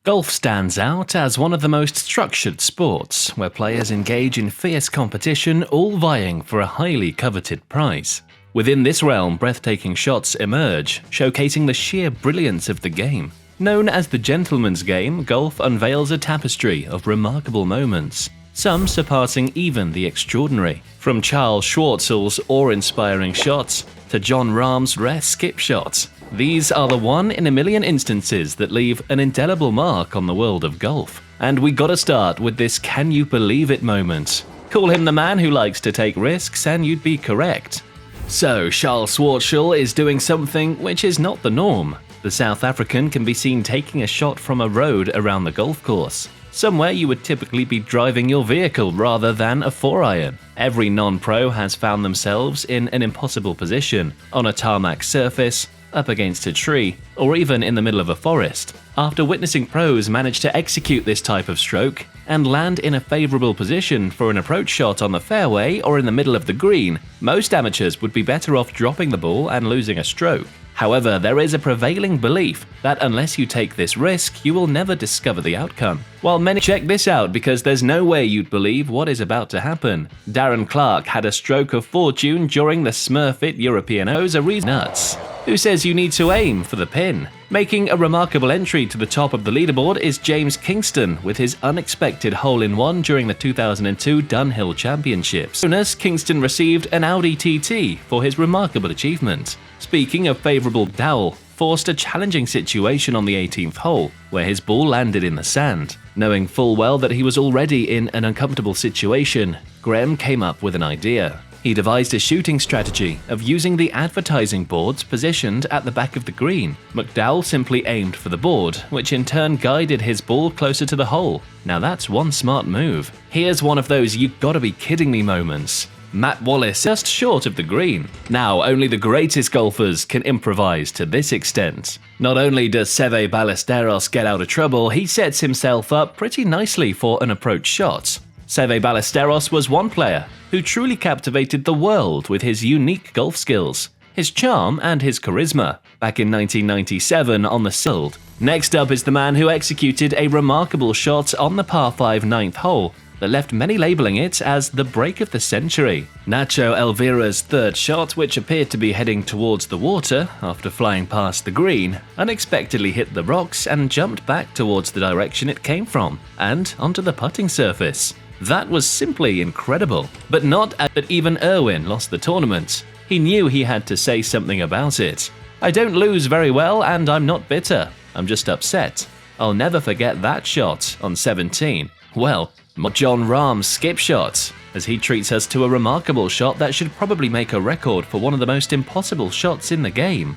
Golf stands out as one of the most structured sports, where players engage in fierce competition, all vying for a highly coveted prize. Within this realm, breathtaking shots emerge, showcasing the sheer brilliance of the game. Known as the gentleman's game, golf unveils a tapestry of remarkable moments, some surpassing even the extraordinary. From Charl Schwartzel's awe-inspiring shots to Jon Rahm's rare skip shots, these are the one-in-a-million instances that leave an indelible mark on the world of golf. And we gotta start with this can-you-believe-it moment. Call him the man who likes to take risks and you'd be correct. So, Charl Schwartzel is doing something which is not the norm. The South African can be seen taking a shot from a road around the golf course, somewhere you would typically be driving your vehicle rather than a 4-iron. Every non-pro has found themselves in an impossible position, on a tarmac surface, up against a tree, or even in the middle of a forest. After witnessing pros manage to execute this type of stroke and land in a favorable position for an approach shot on the fairway or in the middle of the green, most amateurs would be better off dropping the ball and losing a stroke. However, there is a prevailing belief that unless you take this risk, you will never discover the outcome. While many check this out because there's no way you'd believe what is about to happen. Darren Clarke had a stroke of fortune during the Smurfit European O's nuts. Who says you need to aim for the pin? Making a remarkable entry to the top of the leaderboard is James Kingston with his unexpected hole-in-one during the 2002 Dunhill Championships. Bonus, Kingston received an Audi TT for his remarkable achievement. Speaking of favourable, Dowell forced a challenging situation on the 18th hole, where his ball landed in the sand. Knowing full well that he was already in an uncomfortable situation, Graham came up with an idea. He devised a shooting strategy of using the advertising boards positioned at the back of the green. McDowell simply aimed for the board, which in turn guided his ball closer to the hole. Now that's one smart move. Here's one of those "you gotta be kidding me" moments. Matt Wallace just short of the green. Now, only the greatest golfers can improvise to this extent. Not only does Seve Ballesteros get out of trouble, he sets himself up pretty nicely for an approach shot. Seve Ballesteros was one player who truly captivated the world with his unique golf skills, his charm and his charisma, back in 1997 on the Sild. Next up is the man who executed a remarkable shot on the par 5 9th hole that left many labeling it as the break of the century. Nacho Elvira's third shot, which appeared to be heading towards the water after flying past the green, unexpectedly hit the rocks and jumped back towards the direction it came from, and onto the putting surface. That was simply incredible. But not that even Irwin lost the tournament. He knew he had to say something about it. "I don't lose very well and I'm not bitter. I'm just upset. I'll never forget that shot on 17. Well, Jon Rahm's skip shot, as he treats us to a remarkable shot that should probably make a record for one of the most impossible shots in the game.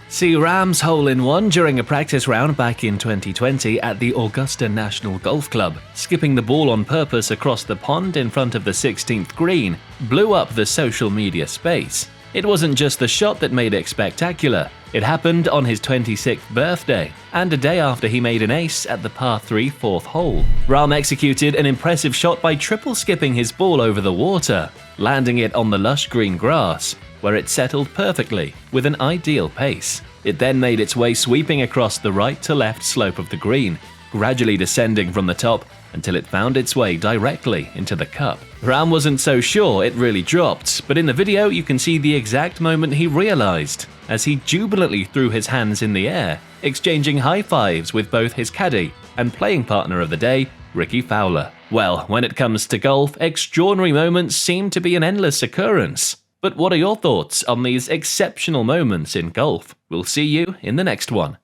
See Rahm's hole-in-one during a practice round back in 2020 at the Augusta National Golf Club. Skipping the ball on purpose across the pond in front of the 16th green blew up the social media space. It wasn't just the shot that made it spectacular. It happened on his 26th birthday, and a day after he made an ace at the par 3 4th hole. Rahm executed an impressive shot by triple skipping his ball over the water, landing it on the lush green grass, where it settled perfectly with an ideal pace. It then made its way sweeping across the right to left slope of the green, gradually descending from the top until it found its way directly into the cup. Rahm wasn't so sure it really dropped, but in the video you can see the exact moment he realized, as he jubilantly threw his hands in the air, exchanging high fives with both his caddy and playing partner of the day, Ricky Fowler. Well, when it comes to golf, extraordinary moments seem to be an endless occurrence. But what are your thoughts on these exceptional moments in golf? We'll see you in the next one.